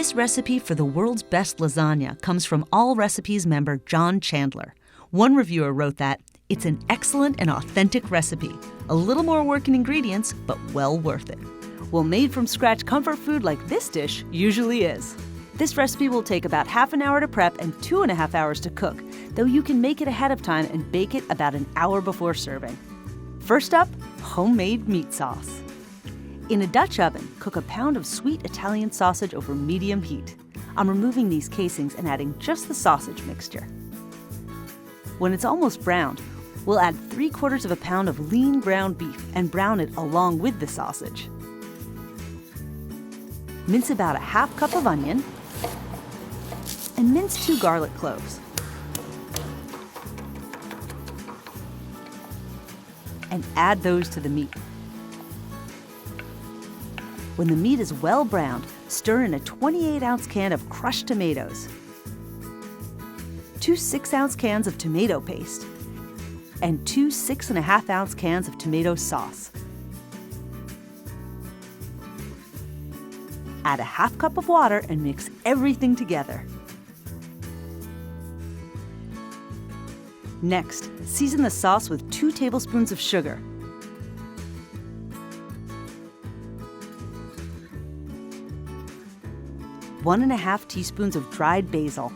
This recipe for the world's best lasagna comes from All Recipes member John Chandler. One reviewer wrote that, "It's an excellent and authentic recipe. A little more work in ingredients, but well worth it." Well, made-from-scratch comfort food like this dish usually is. This recipe will take about half an hour to prep and 2.5 hours to cook, though you can make it ahead of time and bake it about an hour before serving. First up, homemade meat sauce. In a Dutch oven, cook a pound of sweet Italian sausage over medium heat. I'm removing these casings and adding just the sausage mixture. When it's almost browned, we'll add 3/4 of a pound of lean ground beef and brown it along with the sausage. Mince about a half cup of onion and mince 2 garlic cloves. And add those to the meat. When the meat is well browned, stir in a 28-ounce can of crushed tomatoes, 2 6-ounce cans of tomato paste, and 2 6.5-ounce cans of tomato sauce. Add a half cup of water and mix everything together. Next, season the sauce with 2 tablespoons of sugar, 1.5 teaspoons of dried basil,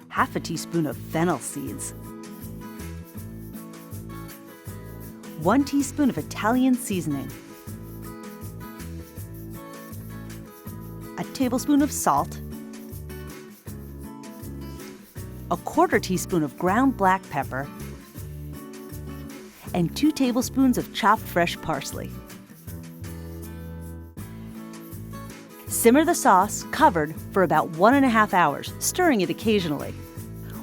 half a teaspoon of fennel seeds, 1 teaspoon of Italian seasoning, a tablespoon of salt, a 1/4 teaspoon of ground black pepper, and 2 tablespoons of chopped fresh parsley. Simmer the sauce, covered, for about 1.5 hours, stirring it occasionally.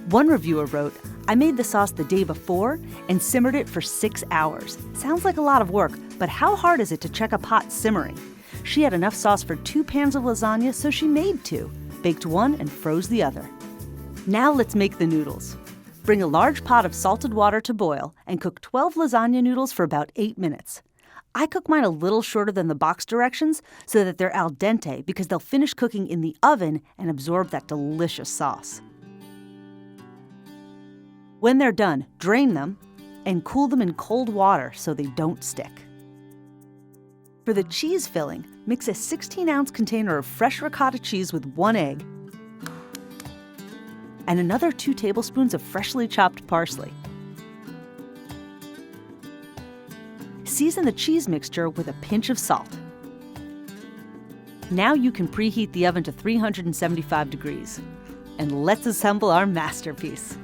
One reviewer wrote, "I made the sauce the day before and simmered it for 6 hours. Sounds like a lot of work, but how hard is it to check a pot simmering?" She had enough sauce for 2 pans of lasagna, so she made 2, baked 1 and froze the other. Now let's make the noodles. Bring a large pot of salted water to boil and cook 12 lasagna noodles for about 8 minutes. I cook mine a little shorter than the box directions so that they're al dente because they'll finish cooking in the oven and absorb that delicious sauce. When they're done, drain them and cool them in cold water so they don't stick. For the cheese filling, mix a 16-ounce container of fresh ricotta cheese with 1 egg and another 2 tablespoons of freshly chopped parsley. Season the cheese mixture with a pinch of salt. Now you can preheat the oven to 375 degrees. And let's assemble our masterpiece.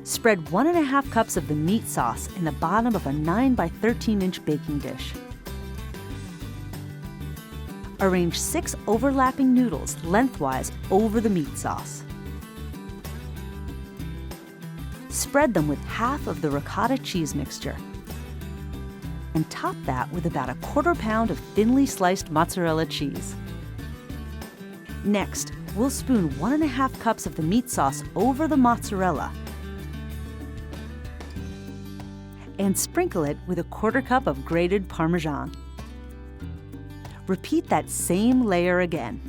Spread 1.5 cups of the meat sauce in the bottom of a 9 by 13-inch baking dish. Arrange 6 overlapping noodles lengthwise over the meat sauce. Spread them with half of the ricotta cheese mixture. And top that with about a 1/4 pound of thinly sliced mozzarella cheese. Next, we'll spoon 1.5 cups of the meat sauce over the mozzarella and sprinkle it with a 1/4 cup of grated Parmesan. Repeat that same layer again.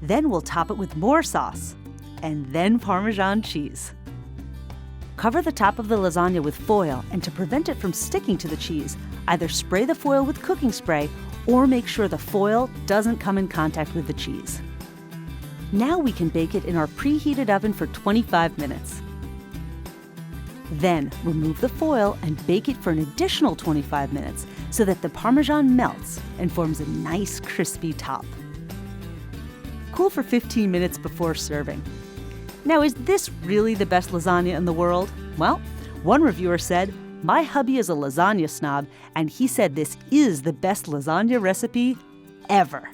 Then we'll top it with more sauce, and then Parmesan cheese. Cover the top of the lasagna with foil, and to prevent it from sticking to the cheese, either spray the foil with cooking spray or make sure the foil doesn't come in contact with the cheese. Now we can bake it in our preheated oven for 25 minutes. Then remove the foil and bake it for an additional 25 minutes so that the Parmesan melts and forms a nice crispy top. Cool for 15 minutes before serving. Now, is this really the best lasagna in the world? Well, one reviewer said, "My hubby is a lasagna snob, and he said this is the best lasagna recipe ever."